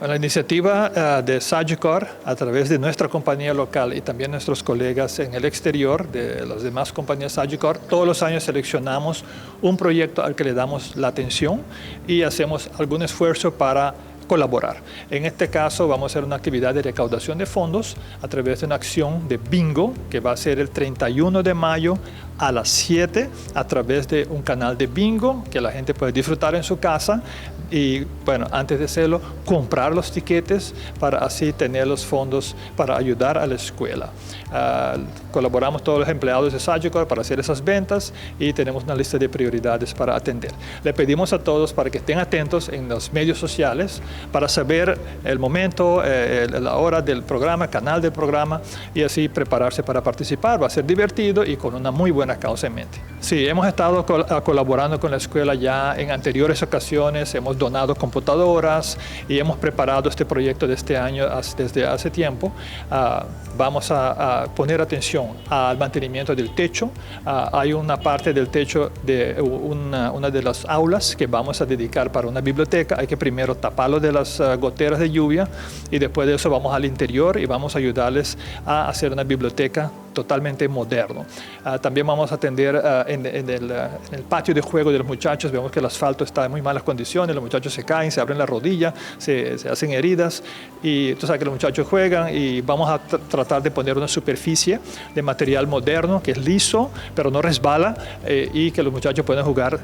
La iniciativa de Sagicor, a través de nuestra compañía local y también nuestros colegas en el exterior de las demás compañías Sagicor, todos los años seleccionamos un proyecto al que le damos la atención y hacemos algún esfuerzo para colaborar. En este caso vamos a hacer una actividad de recaudación de fondos a través de una acción de bingo que va a ser el 31 de mayo a las 7 a través de un canal de bingo que la gente puede disfrutar en su casa y, bueno, antes de hacerlo, comprar los tiquetes para así tener los fondos para ayudar a la escuela. Colaboramos todos los empleados de Sagicor para hacer esas ventas y tenemos una lista de prioridades para atender. Le pedimos a todos para que estén atentos en los medios sociales para saber el momento, la hora del programa, canal del programa y así prepararse para participar. Va a ser divertido y con una muy buena causa en mente. Sí, hemos estado colaborando con la escuela ya en anteriores ocasiones, hemos donado computadoras y hemos preparado este proyecto de este año desde hace tiempo. Vamos a poner atención al mantenimiento del techo. Hay una parte del techo de una de las aulas que vamos a dedicar para una biblioteca. Hay que primero taparlo de las goteras de lluvia y después de eso vamos al interior y vamos a ayudarles a hacer una biblioteca totalmente moderno. También vamos a atender en el patio de juego de los muchachos. Vemos que el asfalto está en muy malas condiciones, los muchachos se caen, se abren la rodilla, se hacen heridas y tú sabes que los muchachos juegan y vamos a tratar de poner una superficie de material moderno que es liso pero no resbala y que los muchachos puedan jugar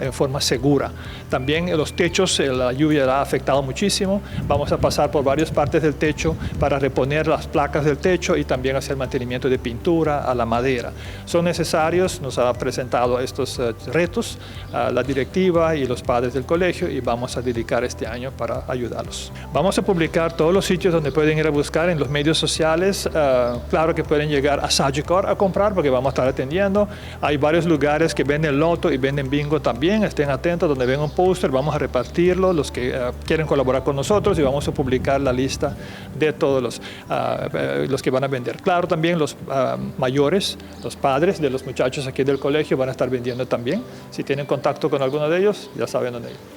en forma segura. También los techos, la lluvia ha afectado muchísimo. Vamos a pasar por varias partes del techo para reponer las placas del techo y también hacer mantenimiento de pintura a la madera. Son necesarios, nos ha presentado estos retos la directiva y los padres del colegio y vamos a dedicar este año para ayudarlos. Vamos a publicar todos los sitios donde pueden ir a buscar en los medios sociales. Claro que pueden llegar a Sagicor a comprar porque vamos a estar atendiendo. Hay varios lugares que venden loto y venden bingo también. Estén atentos, donde ven un póster vamos a repartirlo, los que quieren colaborar con nosotros y vamos a publicar la lista de todos los que van a vender. Claro, también los mayores, los padres de los muchachos aquí del colegio van a estar vendiendo también. Si tienen contacto con alguno de ellos, ya saben dónde ir.